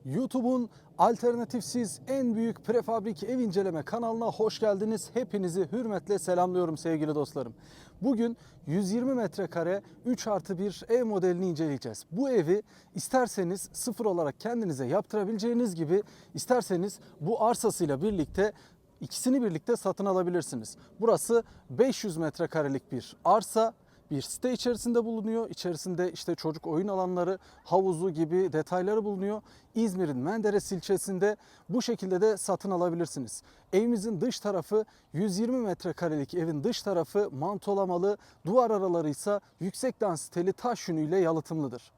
YouTube'un alternatifsiz en büyük prefabrik ev inceleme kanalına hoş geldiniz. Hepinizi hürmetle selamlıyorum sevgili dostlarım. Bugün 120 metrekare 3+1 ev modelini inceleyeceğiz. Bu evi isterseniz sıfır olarak kendinize yaptırabileceğiniz gibi isterseniz bu arsasıyla birlikte İkisini birlikte satın alabilirsiniz. Burası 500 metrekarelik bir arsa. Bir site içerisinde bulunuyor. İçerisinde işte çocuk oyun alanları, havuzu gibi detayları bulunuyor. İzmir'in Menderes ilçesinde bu şekilde de satın alabilirsiniz. Evimizin dış tarafı 120 metrekarelik evin dış tarafı mantolamalı, duvar araları ise yüksek densiteli taş yünüyle yalıtımlıdır.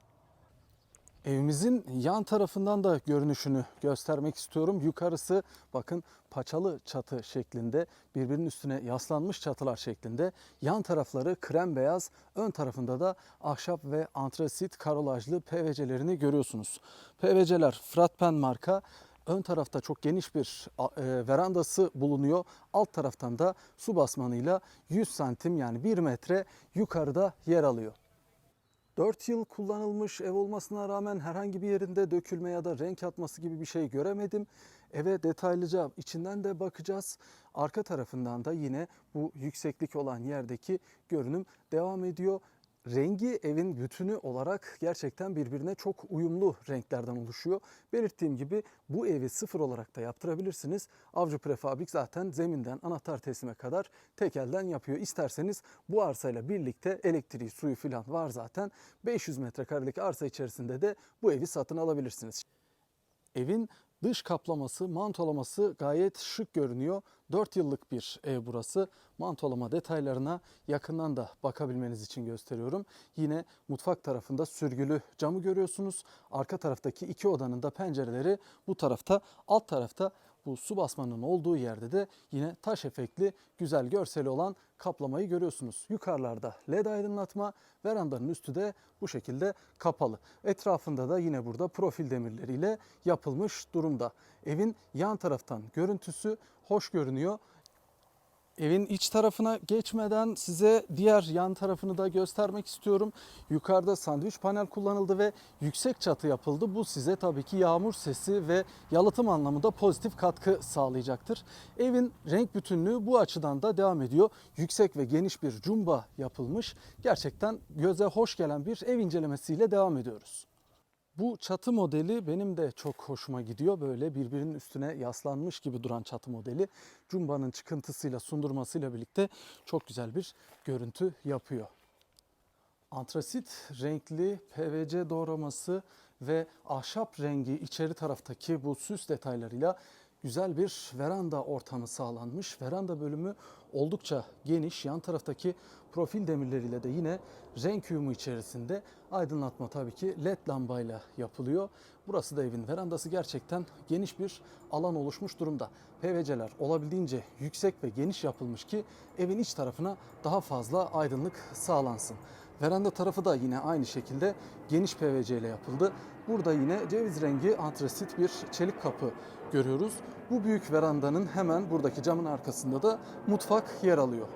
Evimizin yan tarafından da görünüşünü göstermek istiyorum. Yukarısı bakın paçalı çatı şeklinde, birbirinin üstüne yaslanmış çatılar şeklinde. Yan tarafları krem beyaz, ön tarafında da ahşap ve antresit karolajlı PVC'lerini görüyorsunuz. PVC'ler Fratpen marka. Ön tarafta çok geniş bir verandası bulunuyor. Alt taraftan da su basmanıyla 100 santim yani 1 metre yukarıda yer alıyor. 4 yıl kullanılmış ev olmasına rağmen herhangi bir yerinde dökülme ya da renk atması gibi bir şey göremedim. Eve detaylıca içinden de bakacağız. Arka tarafından da yine bu yükseklik olan yerdeki görünüm devam ediyor. Rengi evin bütünü olarak gerçekten birbirine çok uyumlu renklerden oluşuyor. Belirttiğim gibi bu evi sıfır olarak da yaptırabilirsiniz. Avcı Prefabrik zaten zeminden anahtar teslime kadar tek elden yapıyor. İsterseniz bu arsayla birlikte elektriği, suyu falan var zaten. 500 metrekarelik arsa içerisinde de bu evi satın alabilirsiniz. Evin dış kaplaması, mantolaması gayet şık görünüyor. 4 yıllık bir ev burası. Mantolama detaylarına yakından da bakabilmeniz için gösteriyorum. Yine mutfak tarafında sürgülü camı görüyorsunuz. Arka taraftaki iki odanın da pencereleri bu tarafta. Alt tarafta bu su basmanın olduğu yerde de yine taş efektli güzel görseli olan kaplamayı görüyorsunuz. Yukarılarda led aydınlatma, verandanın üstü de bu şekilde kapalı. Etrafında da yine burada profil demirleriyle yapılmış durumda. Evin yan taraftan görüntüsü hoş görünüyor. Evin iç tarafına geçmeden size diğer yan tarafını da göstermek istiyorum. Yukarıda sandviç panel kullanıldı ve yüksek çatı yapıldı. Bu size tabii ki yağmur sesi ve yalıtım anlamında pozitif katkı sağlayacaktır. Evin renk bütünlüğü bu açıdan da devam ediyor. Yüksek ve geniş bir cumba yapılmış. Gerçekten göze hoş gelen bir ev incelemesiyle devam ediyoruz. Bu çatı modeli benim de çok hoşuma gidiyor. Böyle birbirinin üstüne yaslanmış gibi duran çatı modeli. Cumbanın çıkıntısıyla, sundurmasıyla birlikte çok güzel bir görüntü yapıyor. Antrasit renkli PVC doğraması ve ahşap rengi içeri taraftaki bu süs detaylarıyla güzel bir veranda ortamı sağlanmış. Veranda bölümü oldukça geniş. Yan taraftaki profil demirleriyle de yine renk uyumu içerisinde. Aydınlatma tabii ki led lambayla yapılıyor. Burası da evin verandası, gerçekten geniş bir alan oluşmuş durumda. PVC'ler olabildiğince yüksek ve geniş yapılmış ki evin iç tarafına daha fazla aydınlık sağlansın. Veranda tarafı da yine aynı şekilde geniş PVC ile yapıldı. Burada yine ceviz rengi antrasit bir çelik kapı görüyoruz. Bu büyük verandanın hemen buradaki camın arkasında da mutfak yer alıyor.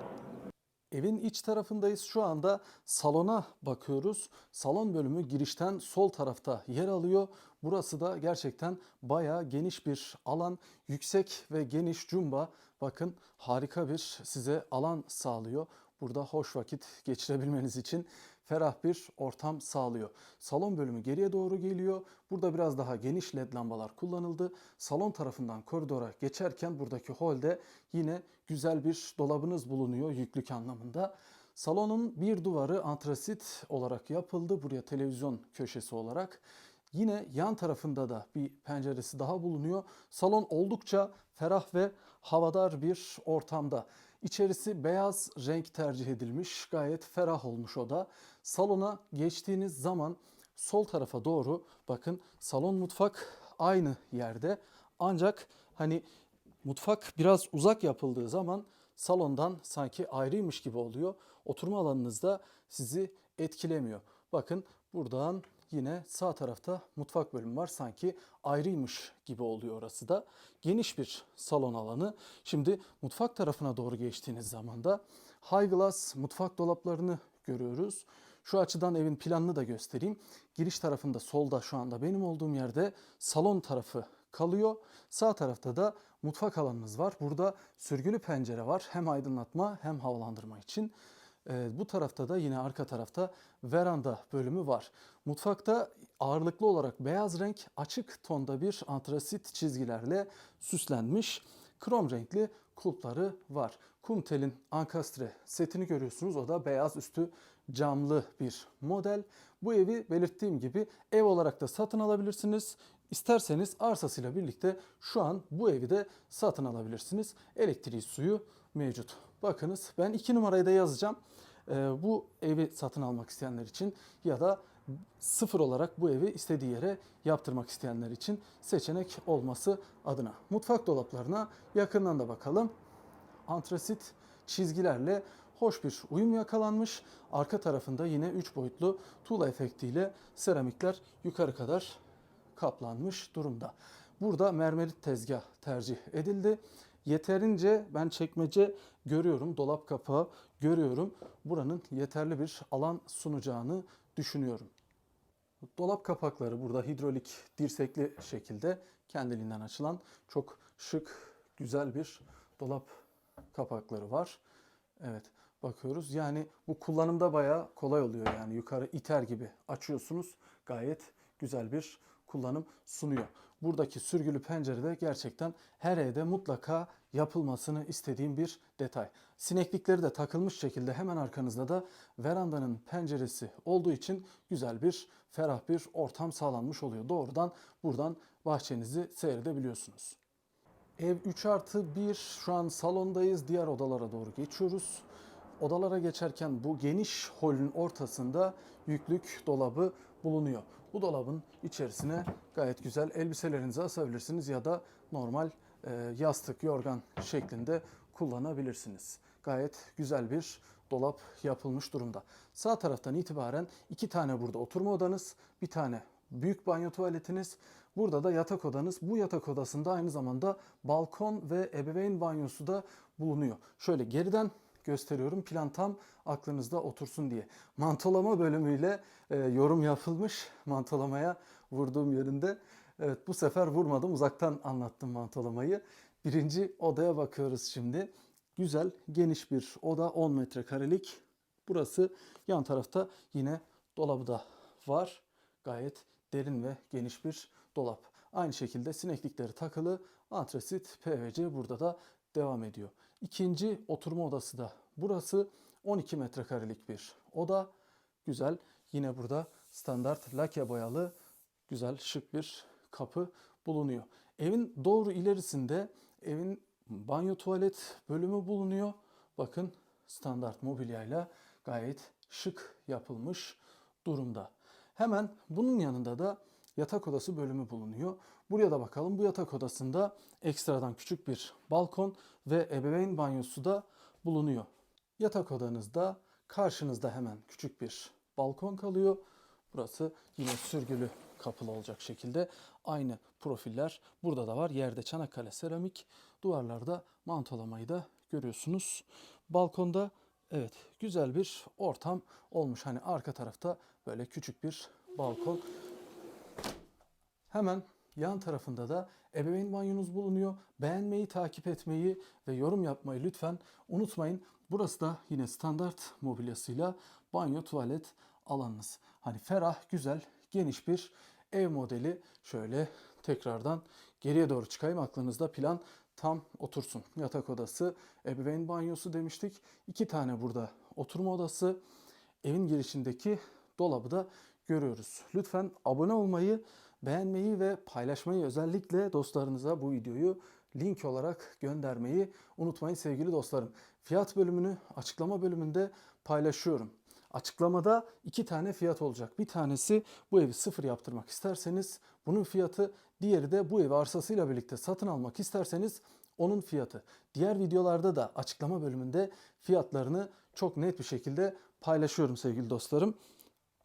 Evin iç tarafındayız. Şu anda salona bakıyoruz. Salon bölümü girişten sol tarafta yer alıyor. Burası da gerçekten bayağı geniş bir alan. Yüksek ve geniş cumba. Bakın harika bir size alan sağlıyor. Burada hoş vakit geçirebilmeniz için ferah bir ortam sağlıyor. Salon bölümü geriye doğru geliyor. Burada biraz daha geniş led lambalar kullanıldı. Salon tarafından koridora geçerken buradaki holde yine güzel bir dolabınız bulunuyor yüklük anlamında. Salonun bir duvarı antrasit olarak yapıldı. Buraya televizyon köşesi olarak. Yine yan tarafında da bir penceresi daha bulunuyor. Salon oldukça ferah ve havadar bir ortamda. İçerisi beyaz renk tercih edilmiş. Gayet ferah olmuş o da. Salona geçtiğiniz zaman sol tarafa doğru bakın, salon mutfak aynı yerde. Ancak hani mutfak biraz uzak yapıldığı zaman salondan sanki ayrıymış gibi oluyor. Oturma alanınızda sizi etkilemiyor. Bakın buradan yine sağ tarafta mutfak bölümü var. Sanki ayrıymış gibi oluyor orası da. Geniş bir salon alanı. Şimdi mutfak tarafına doğru geçtiğiniz zaman da high glass mutfak dolaplarını görüyoruz. Şu açıdan evin planını da göstereyim. Giriş tarafında solda şu anda benim olduğum yerde salon tarafı kalıyor. Sağ tarafta da mutfak alanınız var. Burada sürgülü pencere var. Hem aydınlatma hem havalandırma için. Bu tarafta da yine arka tarafta veranda bölümü var. Mutfakta ağırlıklı olarak beyaz renk, açık tonda bir antrasit çizgilerle süslenmiş krom renkli kulpları var. Kumtel'in ankastre setini görüyorsunuz. O da beyaz üstü camlı bir model. Bu evi belirttiğim gibi ev olarak da satın alabilirsiniz. İsterseniz arsasıyla birlikte şu an bu evi de satın alabilirsiniz. Elektriği, suyu mevcut. Bakınız ben 2 numarayı da yazacağım. Bu evi satın almak isteyenler için ya da sıfır olarak bu evi istediği yere yaptırmak isteyenler için seçenek olması adına. Mutfak dolaplarına yakından da bakalım. Antrasit çizgilerle hoş bir uyum yakalanmış. Arka tarafında yine 3 boyutlu tuğla efektiyle seramikler yukarı kadar kaplanmış durumda. Burada mermerit tezgah tercih edildi. Yeterince ben çekmece görüyorum, dolap kapağı görüyorum. Buranın yeterli bir alan sunacağını düşünüyorum. Dolap kapakları burada hidrolik dirsekli şekilde kendiliğinden açılan çok şık, güzel bir dolap kapakları var. Evet, bakıyoruz. Yani bu kullanımda bayağı kolay oluyor. Yani yukarı iter gibi açıyorsunuz. Gayet güzel bir kullanım sunuyor. Buradaki sürgülü pencere de gerçekten her evde mutlaka yapılmasını istediğim bir detay. Sineklikleri de takılmış şekilde hemen arkanızda da verandanın penceresi olduğu için güzel bir, ferah bir ortam sağlanmış oluyor. Doğrudan buradan bahçenizi seyredebiliyorsunuz. Ev 3+1, şu an salondayız. Diğer odalara doğru geçiyoruz. Odalara geçerken bu geniş holün ortasında yüklük dolabı bulunuyor. Bu dolabın içerisine gayet güzel elbiselerinizi asabilirsiniz ya da normal yastık, yorgan şeklinde kullanabilirsiniz. Gayet güzel bir dolap yapılmış durumda. Sağ taraftan itibaren 2 tane burada oturma odanız, bir tane büyük banyo tuvaletiniz. Burada da yatak odanız. Bu yatak odasında aynı zamanda balkon ve ebeveyn banyosu da bulunuyor. Şöyle geriden gösteriyorum. Plan tam aklınızda otursun diye. Mantolama bölümüyle yorum yapılmış. Mantolamaya vurduğum yerinde. Evet, bu sefer vurmadım. Uzaktan anlattım mantolamayı. Birinci odaya bakıyoruz şimdi. Güzel, geniş bir oda. 10 metrekarelik. Burası yan tarafta yine dolabı da var. Gayet derin ve geniş bir dolap. Aynı şekilde sineklikleri takılı. Antrasit PVC burada da devam ediyor. İkinci oturma odası da burası. 12 metrekarelik bir oda. Güzel. Yine burada standart lake boyalı güzel şık bir kapı bulunuyor. Evin doğru ilerisinde evin banyo tuvalet bölümü bulunuyor. Bakın standart mobilyayla gayet şık yapılmış durumda. Hemen bunun yanında da yatak odası bölümü bulunuyor. Buraya da bakalım. Bu yatak odasında ekstradan küçük bir balkon ve ebeveyn banyosu da bulunuyor. Yatak odanızda karşınızda hemen küçük bir balkon kalıyor. Burası yine sürgülü kapılı olacak şekilde aynı profiller burada da var. Yerde Çanakkale seramik, duvarlarda mantolamayı da görüyorsunuz. Balkonda evet güzel bir ortam olmuş. Hani arka tarafta böyle küçük bir balkon. Hemen yan tarafında da ebeveyn banyonuz bulunuyor. Beğenmeyi, takip etmeyi ve yorum yapmayı lütfen unutmayın. Burası da yine standart mobilyasıyla banyo tuvalet alanınız. Hani ferah, güzel, geniş bir ev modeli. Şöyle tekrardan geriye doğru çıkayım. Aklınızda plan tam otursun. Yatak odası, ebeveyn banyosu demiştik. 2 tane burada oturma odası. Evin girişindeki dolabı da görüyoruz. Lütfen abone olmayı, beğenmeyi ve paylaşmayı, özellikle dostlarınıza bu videoyu link olarak göndermeyi unutmayın sevgili dostlarım. Fiyat bölümünü açıklama bölümünde paylaşıyorum. Açıklamada 2 tane fiyat olacak. Bir tanesi bu evi sıfır yaptırmak isterseniz bunun fiyatı, diğeri de bu evi arsasıyla birlikte satın almak isterseniz onun fiyatı. Diğer videolarda da açıklama bölümünde fiyatlarını çok net bir şekilde paylaşıyorum sevgili dostlarım.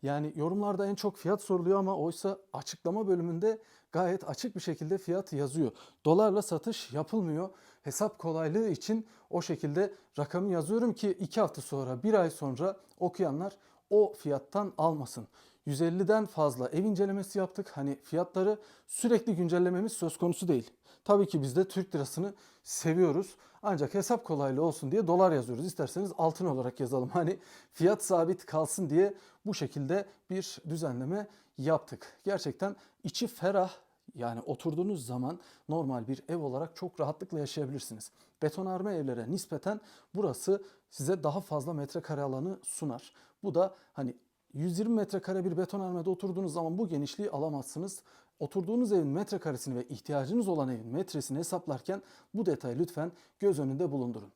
Yani yorumlarda en çok fiyat soruluyor ama oysa açıklama bölümünde gayet açık bir şekilde fiyat yazıyor. Dolarla satış yapılmıyor. Hesap kolaylığı için o şekilde rakamı yazıyorum ki 2 hafta sonra, 1 ay sonra okuyanlar o fiyattan almasın. 150'den fazla ev incelemesi yaptık. Hani fiyatları sürekli güncellememiz söz konusu değil. Tabii ki biz de Türk lirasını seviyoruz. Ancak hesap kolaylığı olsun diye dolar yazıyoruz. İsterseniz altın olarak yazalım. Hani fiyat sabit kalsın diye bu şekilde bir düzenleme yaptık. Gerçekten içi ferah, yani oturduğunuz zaman normal bir ev olarak çok rahatlıkla yaşayabilirsiniz. Betonarme evlere nispeten burası size daha fazla metrekare alanı sunar. Bu da hani 120 metrekare bir betonarmede oturduğunuz zaman bu genişliği alamazsınız. Oturduğunuz evin metrekaresini ve ihtiyacınız olan evin metresini hesaplarken bu detayı lütfen göz önünde bulundurun.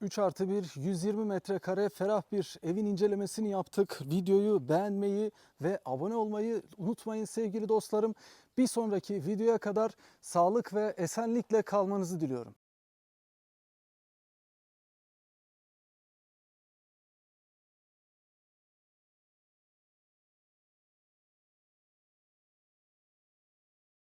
3+1 120 metrekare ferah bir evin incelemesini yaptık. Videoyu beğenmeyi ve abone olmayı unutmayın sevgili dostlarım. Bir sonraki videoya kadar sağlık ve esenlikle kalmanızı diliyorum.